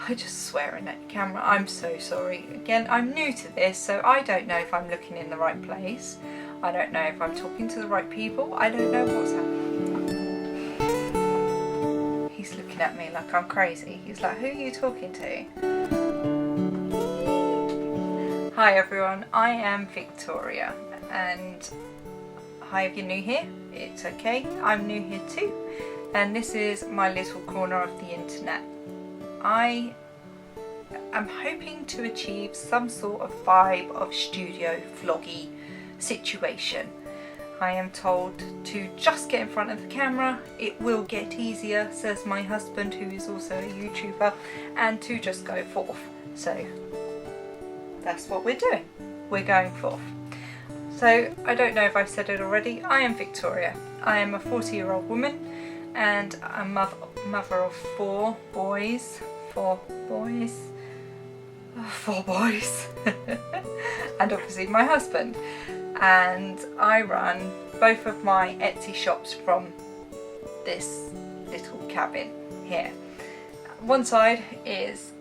I just swearing at the camera. I'm so sorry. Again, I'm new to this, so I don't know if I'm looking in the right place. I don't know if I'm talking to the right people. I don't know what's happening. He's looking at me like I'm crazy. He's like, who are you talking to? Hi everyone, I am Victoria, and hi if you're new here, it's okay, I'm new here too, and this is my little corner of the internet. I am hoping to achieve some sort of vibe of studio vloggy situation. I am told to just get in front of the camera, it will get easier, says my husband who is also a YouTuber, and to just go forth. So that's what we're doing. We're going forth. So I don't know if I've said it already. I am Victoria. I am a 40-year-old woman and a mother of four boys. And obviously my husband. And I run both of my Etsy shops from this little cabin here. One side is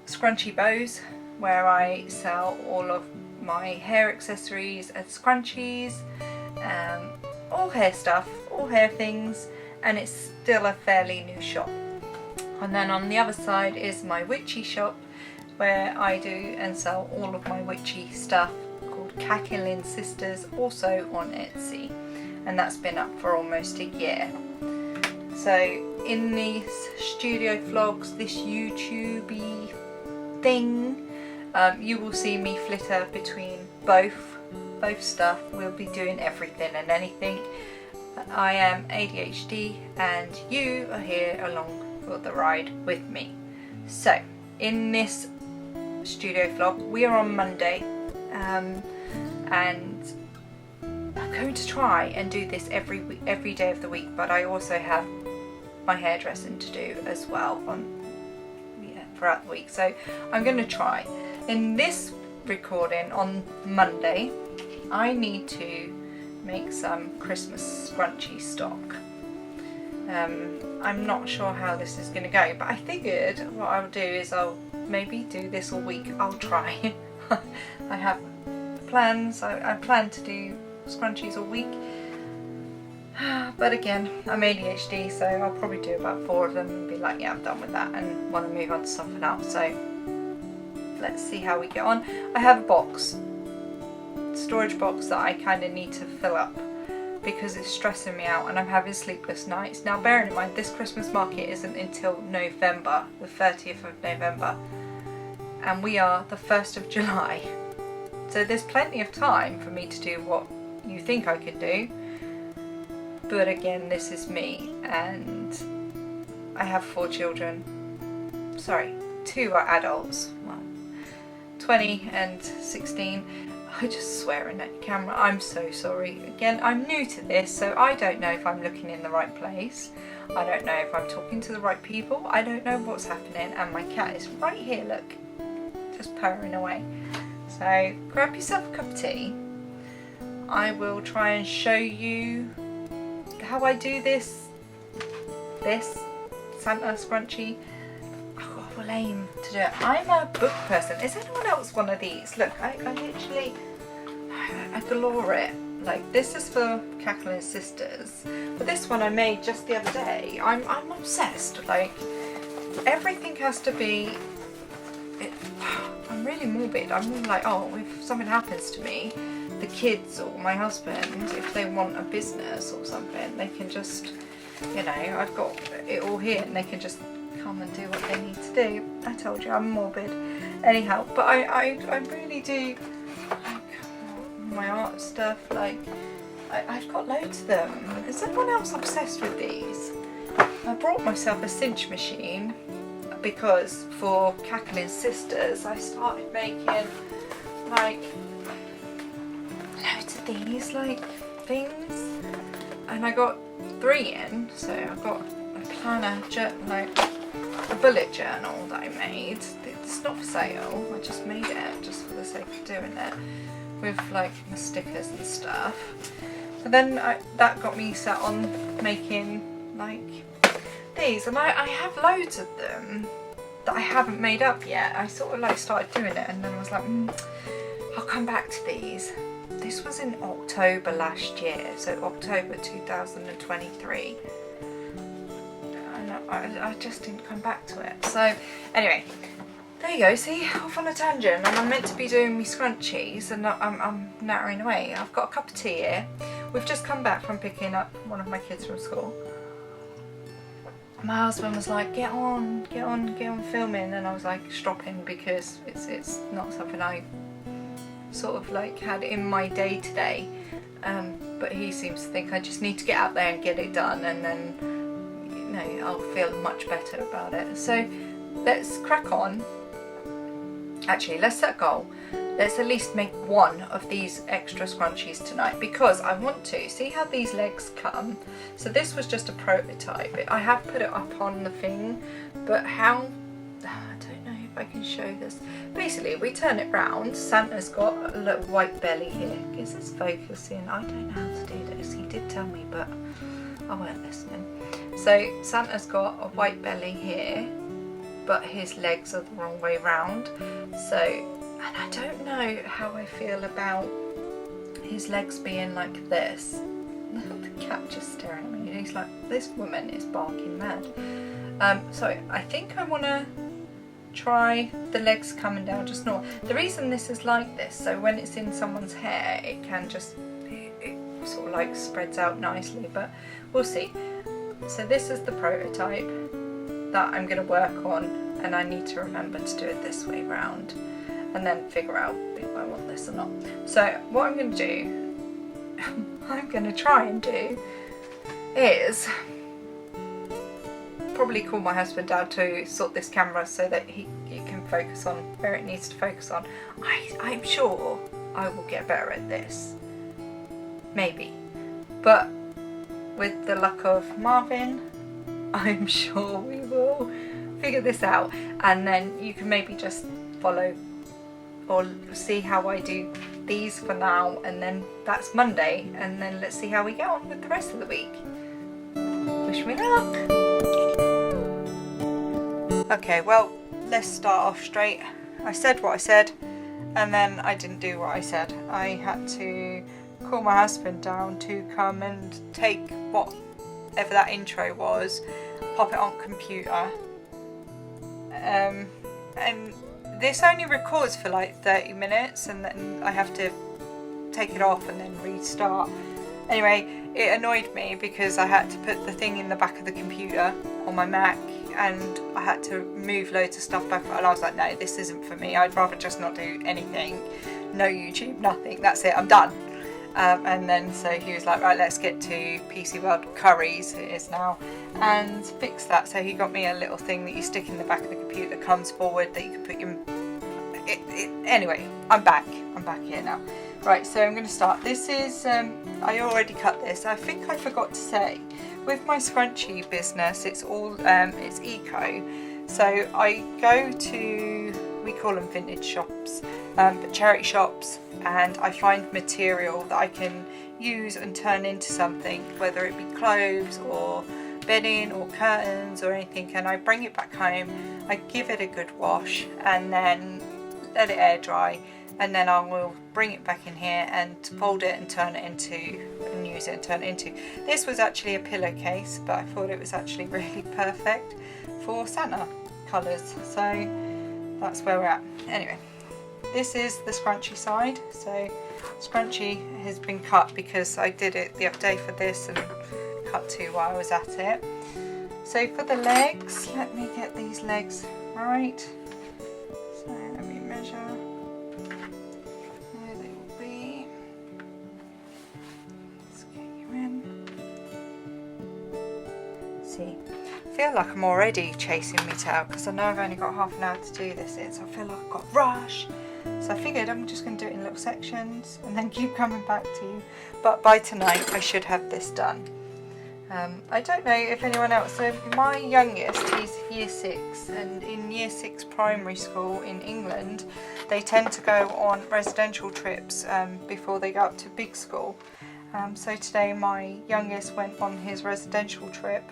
Scrunchies and Bows, where I sell all of my hair accessories and scrunchies, all hair stuff, all hair things, and it's still a fairly new shop. And then on the other side is my witchy shop, where I do and sell all of my witchy stuff, called Kack-A-Ling Sisters, also on Etsy, and that's been up for almost a year. So in these studio vlogs, this YouTube-y thing, you will see me flitter between both stuff. We'll be doing everything and anything. I am ADHD and you are here along for the ride with me. So in this studio vlog, we are on Monday, and I'm going to try and do this every day of the week, but I also have my hairdressing to do as well throughout the week, so I'm going to try. In this recording on Monday, I need to make some Christmas scrunchy stock. I'm not sure how this is going to go, but I figured what I'll do is I'll maybe do this all week. I'll try. I have plans. I plan to do scrunchies all week. But again, I'm ADHD, so I'll probably do about 4 of them and be like, yeah, I'm done with that, and want to move on to something else. So let's see how we get on. I have a storage box that I kind of need to fill up because it's stressing me out and I'm having sleepless nights. Now bearing in mind, this Christmas market isn't until November, the 30th of November, and we are the 1st of July. So there's plenty of time for me to do what you think I could do. But again, this is me, and I have 4 children. Sorry, 2 are adults. Well, 20 and 16. I just swearing at the camera. I'm so sorry. Again, I'm new to this, so I don't know if I'm looking in the right place. I don't know if I'm talking to the right people. I don't know what's happening, and my cat is right here, look, just purring away. So grab yourself a cup of tea. I will try and show you how I do this Santa scrunchie. Oh, we'll aim to do it. I'm a book person. Is anyone else one of these? Look, I literally, I galore it. Like, this is for Kack-A-Ling Sisters, but this one I made just the other day. I'm obsessed. Like, everything has to be, I'm really morbid. I'm really like, oh, if something happens to me, the kids or my husband, if they want a business or something, they can just, you know, I've got it all here and they can just come and do what they need to do. I told you I'm morbid. Anyhow, but I really do like my art stuff. Like, I've got loads of them. Is anyone else obsessed with these? I brought myself a cinch machine because for Kack-A-Ling Sisters I started making like loads of these like things, and I got 3 in, so I've got a planner, like a bullet journal that I made. It's not for sale, I just made it just for the sake of doing it, with like my stickers and stuff. So then that got me set on making like these, and I have loads of them that I haven't made up yet. I sort of like started doing it and then I was like, I'll come back to these. This was in October last year, so October 2023. And I just didn't come back to it. So anyway, there you go, see, off on a tangent, and I'm meant to be doing my scrunchies and I'm nattering away. I've got a cup of tea here. We've just come back from picking up one of my kids from school. My husband was like, get on filming, and I was like, stopping because it's not something I sort of like had in my day to day, but he seems to think I just need to get out there and get it done, and then, you know, I'll feel much better about it. So let's crack on. Actually, let's set a goal. Let's at least make one of these extra scrunchies tonight, because I want to see how these legs come. So this was just a prototype. I have put it up on the thing, but how, I don't know if I can show this. Basically, we turn it round. Santa's got a little white belly here. Is this focusing? I don't know how to do this. He did tell me, but I weren't listening. So Santa's got a white belly here, but his legs are the wrong way round. So, and I don't know how I feel about his legs being like this. The cat just staring at me. He's like, this woman is barking mad. So I think I want to try the legs coming down just normal. The reason this is like this, so when it's in someone's hair, it can just, it sort of like spreads out nicely, but we'll see. So this is the prototype that I'm going to work on, and I need to remember to do it this way round and then figure out if I want this or not. So what I'm going to do, I'm going to try and do is probably call my husband down to sort this camera so that it can focus on where it needs to focus on. I'm sure I will get better at this, maybe, but with the luck of Marvin, I'm sure we will figure this out, and then you can maybe just follow or see how I do these for now, and then that's Monday, and then let's see how we get on with the rest of the week. Wish me luck. Okay, well, let's start off straight. I said what I said, and then I didn't do what I said. I had to call my husband down to come and take whatever that intro was, pop it on computer, and this only records for like 30 minutes, and then I have to take it off and then restart. Anyway, it annoyed me because I had to put the thing in the back of the computer on my Mac, and I had to move loads of stuff back, and I was like, no, this isn't for me. I'd rather just not do anything. No YouTube, nothing, that's it, I'm done. And then so he was like, right, let's get to PC World Curries, it is now, and fix that. So he got me a little thing that you stick in the back of the computer that comes forward, that you can put your... Anyway, I'm back here now. Right, so I'm going to start. This is, I already cut this. I think I forgot to say, with my scrunchie business, it's all, it's eco. So I go to, we call them vintage shops, but charity shops, and I find material that I can use and turn into something, whether it be clothes or bedding or curtains or anything, and I bring it back home, I give it a good wash, and then let it air dry, and then I will bring it back in here and fold it and turn it into, and use it and turn it into. This was actually a pillowcase, but I thought it was actually really perfect for Santa colours, so that's where we're at. Anyway, this is the scrunchy side. So scrunchy has been cut because I did it the other day for this and cut two while I was at it. So for the legs, let me get these legs right. So let me measure. There they will be. Let's get you in. See, I feel like I'm already chasing my tail because I know I've only got half an hour to do this in, so I feel like I've got a rush. So I figured I'm just going to do it in little sections and then keep coming back to you. But by tonight I should have this done. I don't know if anyone else, so my youngest, he's year 6, and in year 6 primary school in England they tend to go on residential trips before they go up to big school. So today my youngest went on his residential trip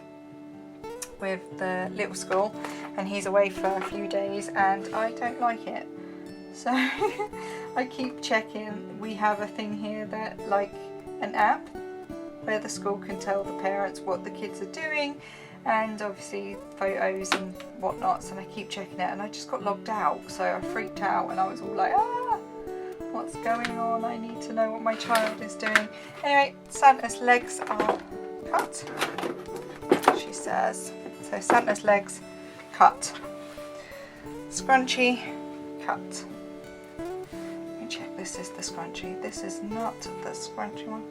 with the little school, and he's away for a few days and I don't like it. So I keep checking. We have a thing here that, like an app where the school can tell the parents what the kids are doing, and obviously photos and whatnots, and I keep checking it, and I just got logged out, so I freaked out and I was all like, ah, what's going on? I need to know what my child is doing. Anyway, Santa's legs are cut, she says. So Santa's legs cut. Scrunchie cut. Let me check, this is the scrunchie. This is not the scrunchie one.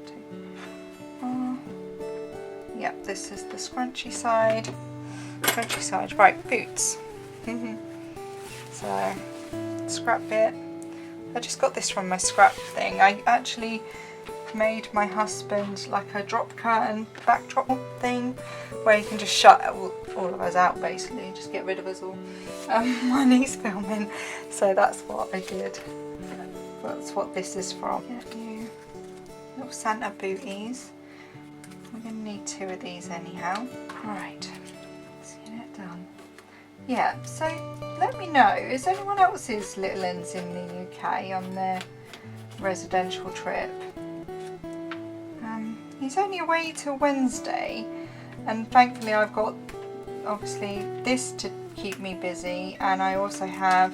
Yep, this is the scrunchy side. Scrunchy side. Right, boots. So, scrap bit. I just got this from my scrap thing. I actually made my husband like a drop curtain backdrop thing where you can just shut all of us out, basically, just get rid of us all when he's filming. So that's what I did. That's what this is from. Get you little Santa booties. We're going to need 2 of these anyhow. Right, seeing it done. Yeah, so let me know, is anyone else's little uns in the UK on their residential trip? He's only away till Wednesday, and thankfully I've got obviously this to keep me busy, and I also have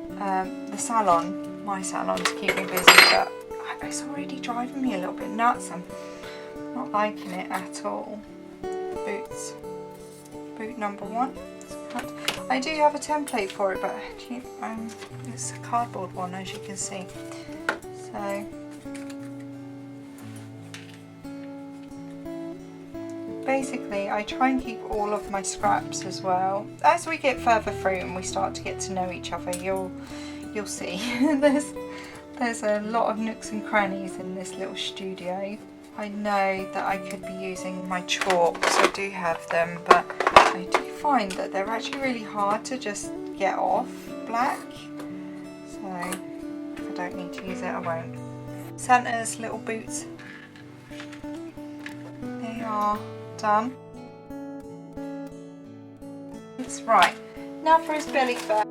the salon, my salon, to keep me busy, but it's already driving me a little bit nuts. I'm not liking it at all. Boots. Boot number 1. I do have a template for it, but it's a cardboard one, as you can see. So basically I try and keep all of my scraps as well. As we get further through and we start to get to know each other, you'll see there's a lot of nooks and crannies in this little studio. I know that I could be using my chalks, I do have them, but I do find that they're actually really hard to just get off black. So if I don't need to use it, I won't. Santa's little boots, they are done. It's right. Now for his belly fur.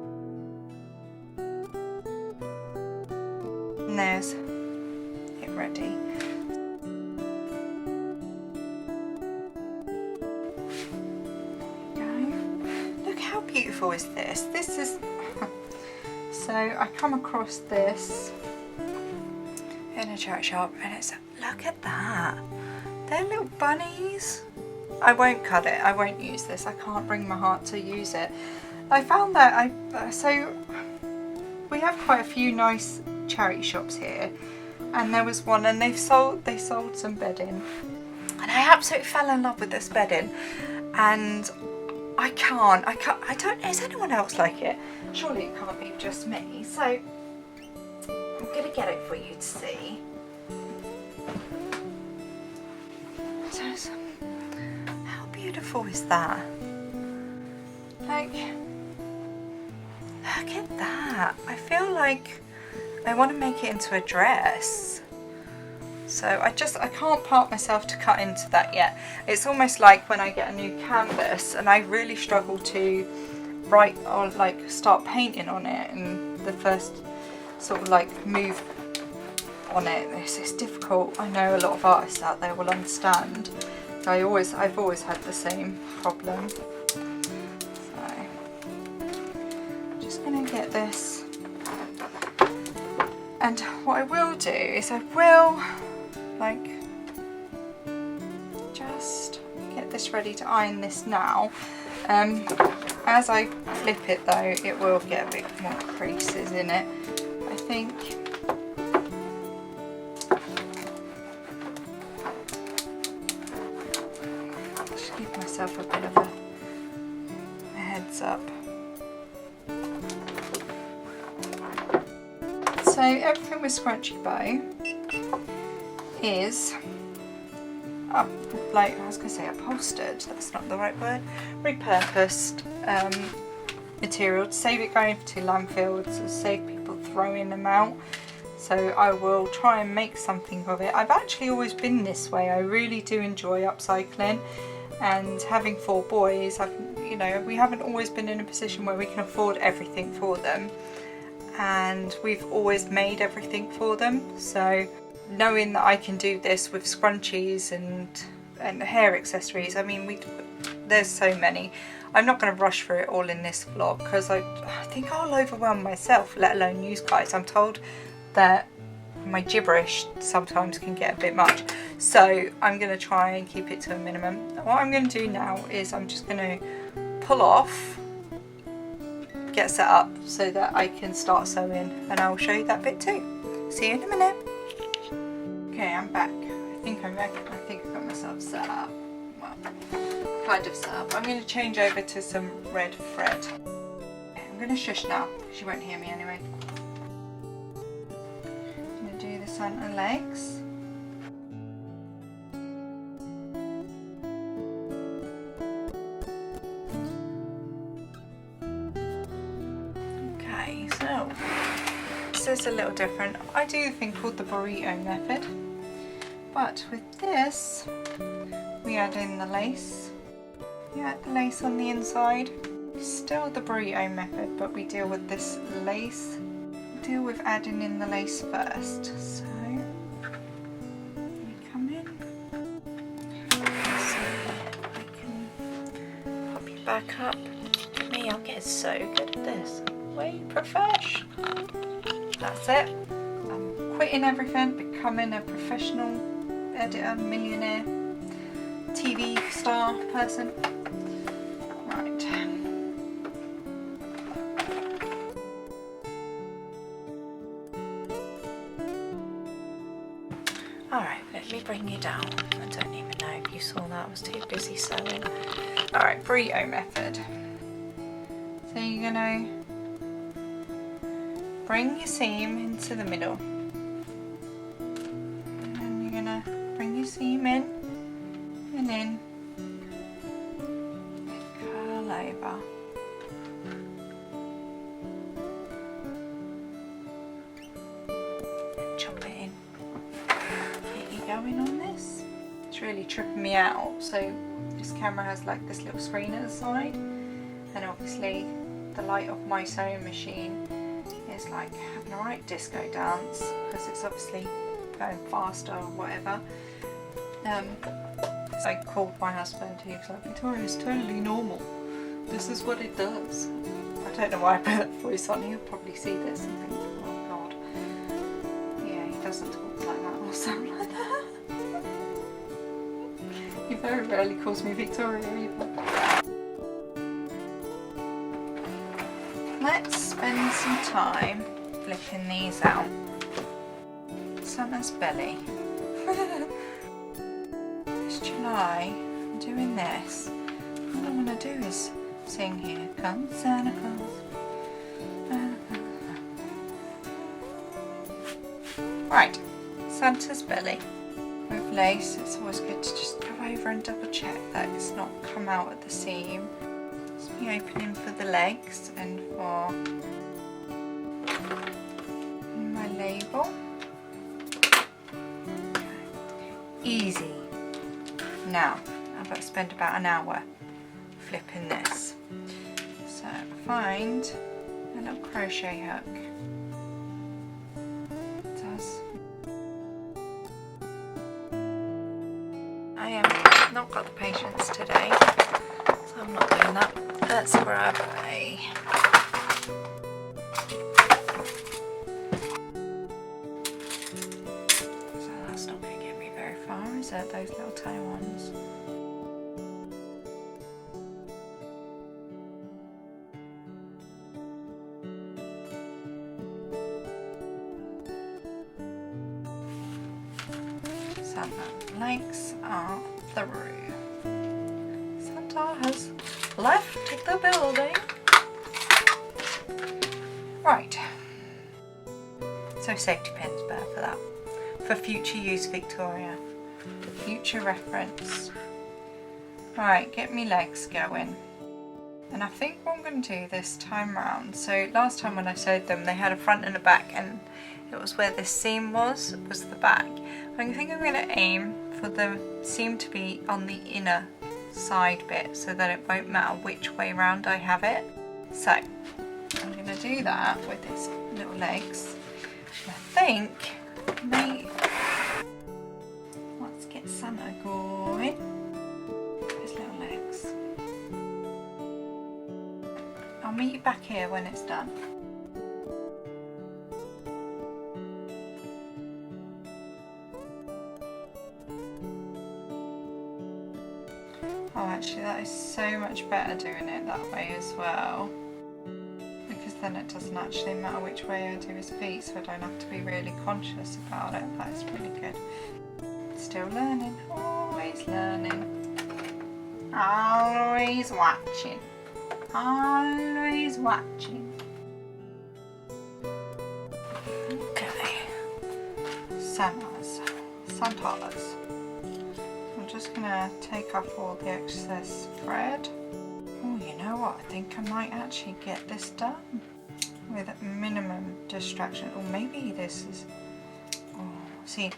And there's it ready. How beautiful is this? This is so I come across this in a church shop, and it's, look at that, they're little bunnies. I won't cut it, I won't use this, I can't bring my heart to use it. I found that so we have quite a few nice charity shops here, and there was one, and they sold some bedding, and I absolutely fell in love with this bedding, and I don't, is anyone else like it? Surely it can't be just me, so I'm going to get it for you to see. So, how beautiful is that? Like, look at that. I feel like I want to make it into a dress. So I can't part myself to cut into that yet. It's almost like when I get a new canvas and I really struggle to write or like start painting on it, and the first sort of like move on it, it's difficult. I know a lot of artists out there will understand. I've always had the same problem. So I'm just gonna get this, and what I will do is I will like just get this ready to iron this now. As I flip it though, it will get a bit more creases in it, I think. Just give myself a bit of a heads up. So everything with Scrunchy Bow is like, I was going to say upholstered, that's not the right word, repurposed material to save it going to landfills, to save people throwing them out. So I will try and make something of it. I've actually always been this way. I really do enjoy upcycling, and having 4 boys, you know, we haven't always been in a position where we can afford everything for them, and we've always made everything for them. So knowing that I can do this with scrunchies and hair accessories, I mean, there's so many. I'm not going to rush through it all in this vlog because I think I'll overwhelm myself, let alone you guys. I'm told that my gibberish sometimes can get a bit much, so I'm going to try and keep it to a minimum. What I'm going to do now is I'm just going to pull off, get set up so that I can start sewing, and I'll show you that bit too. See you in a minute. Okay, I'm back. I think I'm back. I think I've got myself set up. Well, kind of set up. I'm going to change over to some red thread. I'm going to shush now. She won't hear me anyway. Do the centre legs. Okay, so this is a little different. I do the thing called the burrito method, but with this we add in the lace. You add the lace on the inside. Still the burrito method, but we deal with this lace. Deal with adding in the lace first. So we come in. So I can pop you back up. Look at me, I'm getting so good at this. Way profesh. That's it. I'm quitting everything, becoming a professional editor, millionaire, TV star person. Right. Alright, let me bring you down. I don't even know if you saw that, I was too busy sewing. Alright, burrito method. So you're gonna bring your seam into the middle. And then you're gonna bring your seam in and then curl over. And chop it in. Going on this. It's really tripping me out. So this camera has like this little screen at the side, and obviously the light of my sewing machine is like having a right disco dance because it's obviously going faster or whatever. So I called my husband, he was like, Victoria, it's totally normal. This is what it does. I don't know why I put that voice on. He'll probably see this and think, oh god. Yeah, he doesn't talk like that or something like that. He very rarely calls me Victoria either. Let's spend some time flipping these out. Santa's belly. It's July. I'm doing this. All I want to do is sing Here Comes Santa Claus. Right, Santa's belly. With lace, it's always good to just go over and double check that it's not come out at the seam. Just be opening for the legs and for my label. Easy. Now, I've got to spend about an hour flipping this. So find a little crochet hook. It does. I have not got the patience today, so I'm not doing that. Let's grab a so that's not going to get me very far, is it? Those little tiny ones. Santa legs are through. Santa has left the building. Right. So safety pins better for that. For future use, Victoria. Future reference. Right, get me legs going. And I think what I'm going to do this time round, so last time when I sewed them they had a front and a back, and it was where this seam was the back. I think I'm going to aim for the seam to be on the inner side bit so that it won't matter which way round I have it. So I'm going to do that with his little legs. I think let's get Santa going. His little legs. I'll meet you back here when it's done. Oh, actually that is so much better doing it that way as well, because then it doesn't actually matter which way I do his feet, so I don't have to be really conscious about it. That is really good. Still learning, always learning, always watching, always watching. Okay, Santas. I'm just gonna take off all the excess thread. Oh, you know what? I think I might actually get this done with minimum distraction. Or maybe this is... Oh, see,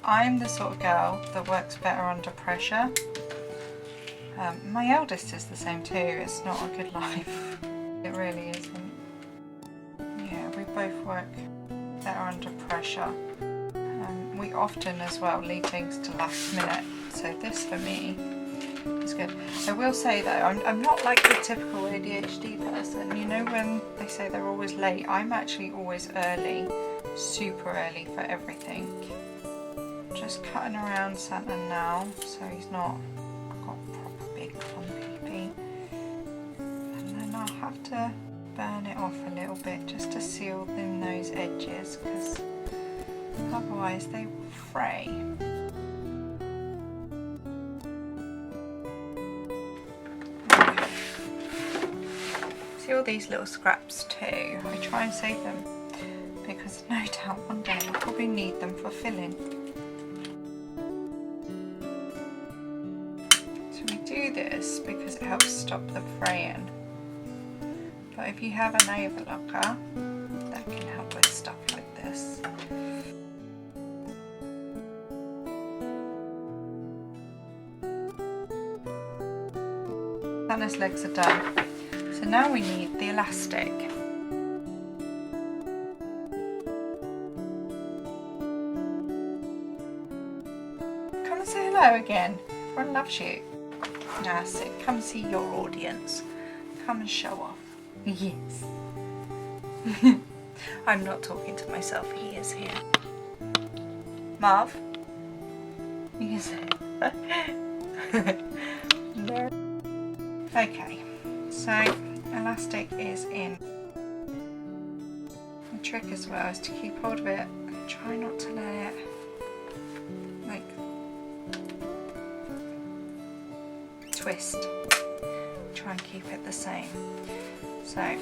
I'm the sort of girl that works better under pressure. My eldest is the same too. It's not a good life. It really isn't. Yeah, we both work better under pressure. We often as well leave things to last minute. So this for me is good. I will say though, I'm not like the typical ADHD person. You know when they say they're always late? I'm actually always early, super early for everything. Just cutting around Santa now so he's not got proper big clumpy feet. And then I'll have to burn it off a little bit just to seal in those edges, because otherwise they will fray. See all these little scraps too? I try and save them because no doubt one day I'll probably need them for filling. So we do this because it helps stop the fraying. But if you have an overlocker, that can help with stuff like this. Santa's legs are done. So now we need the elastic. Come and say hello again. Everyone loves you. That's it. Come and see your audience. Come and show off. Yes. I'm not talking to myself. He is here. Marv? You can say no. Okay, so elastic is in. The trick as well is to keep hold of it and try not to let it like twist. Try and keep it the same. So I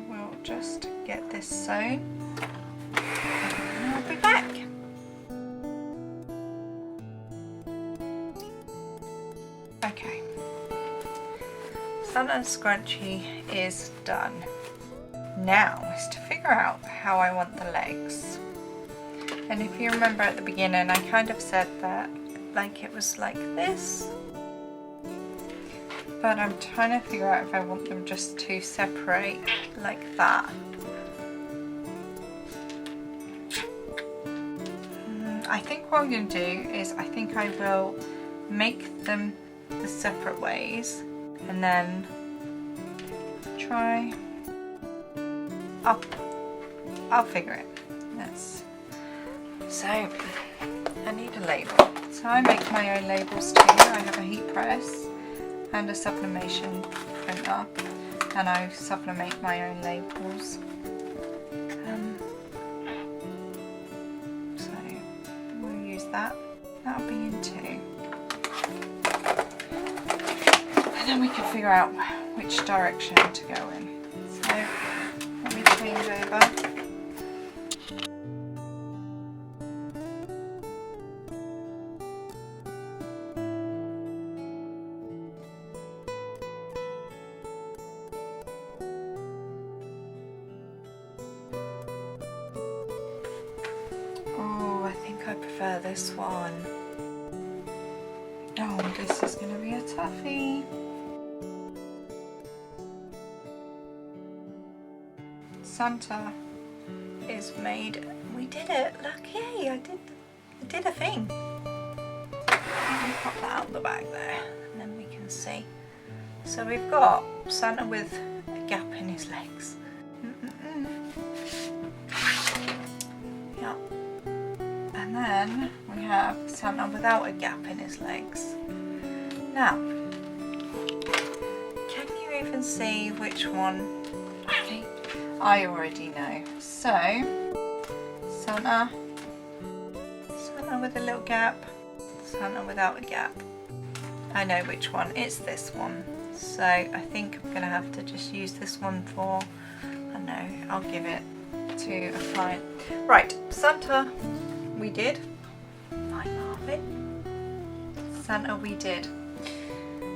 will just get this sewn and I'll be back. Okay. Santa Scrunchie is done. Now is to figure out how I want the legs. And if you remember at the beginning, I kind of said that like it was like this. But I'm trying to figure out if I want them just to separate like that. I think what I'm going to do is I think I will make them the separate ways. And then try. I'll figure it. So I need a label. So I make my own labels too. I have a heat press and a sublimation printer, and I sublimate my own labels. So we'll use that. That'll be in 2. And then we can figure out which direction to go in. So let me change over. Oh, I think I prefer this one. Oh, this is going to be a toughie. Santa is made. We did it! Look, yay! I did a thing. Let me pop that out the bag there, and then we can see. So we've got Santa with a gap in his legs. Yeah. And then we have Santa without a gap in his legs. Now, can you even see which one? I think I already know. So, Santa with a little gap, Santa without a gap. I know which one. It's this one. So I think I'm going to have to just use this one for, I don't know, I'll give it to a client. Right, Santa we did. I love it. Santa we did.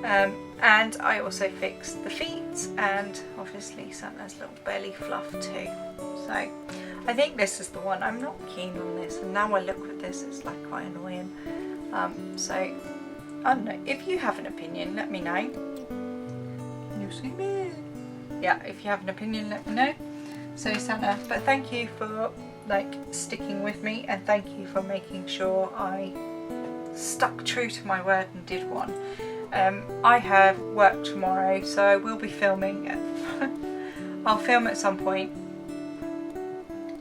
And I also fixed the feet and obviously Santa's little belly fluff too. So I think this is the one. I'm not keen on this, and now I look at this, it's like quite annoying. So I don't know. If you have an opinion, let me know. You see me? Yeah, if you have an opinion, let me know. So Santa, but thank you for like sticking with me, and thank you for making sure I stuck true to my word and did one. I have work tomorrow, so I will be filming. I'll film at some point.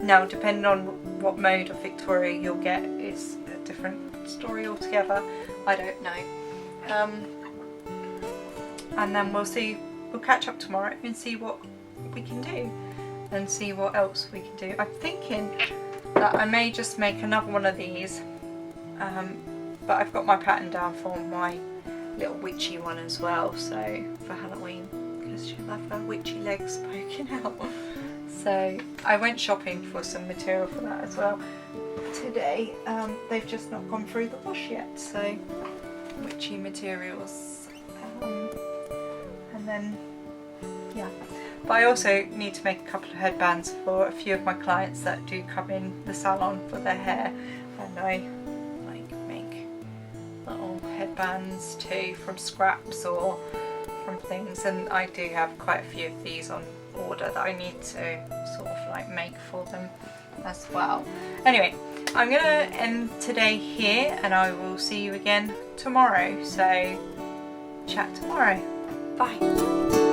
Now, depending on what mode of Victoria you'll get is a different story altogether. I don't know. And then we'll catch up tomorrow and see what we can do and see what else we can do. I'm thinking that I may just make another one of these, but I've got my pattern down for my little witchy one as well, so for Halloween, because she'll have her witchy legs poking out. So I went shopping for some material for that as well today. They've just not gone through the wash yet, so witchy materials. And then, yeah. But I also need to make a couple of headbands for a few of my clients that do come in the salon for their hair, and I like make little headbands too from scraps or from things, and I do have quite a few of these on order that I need to sort of like make for them as well. Anyway, I'm gonna end today here, and I will see you again tomorrow, so chat tomorrow. Bye.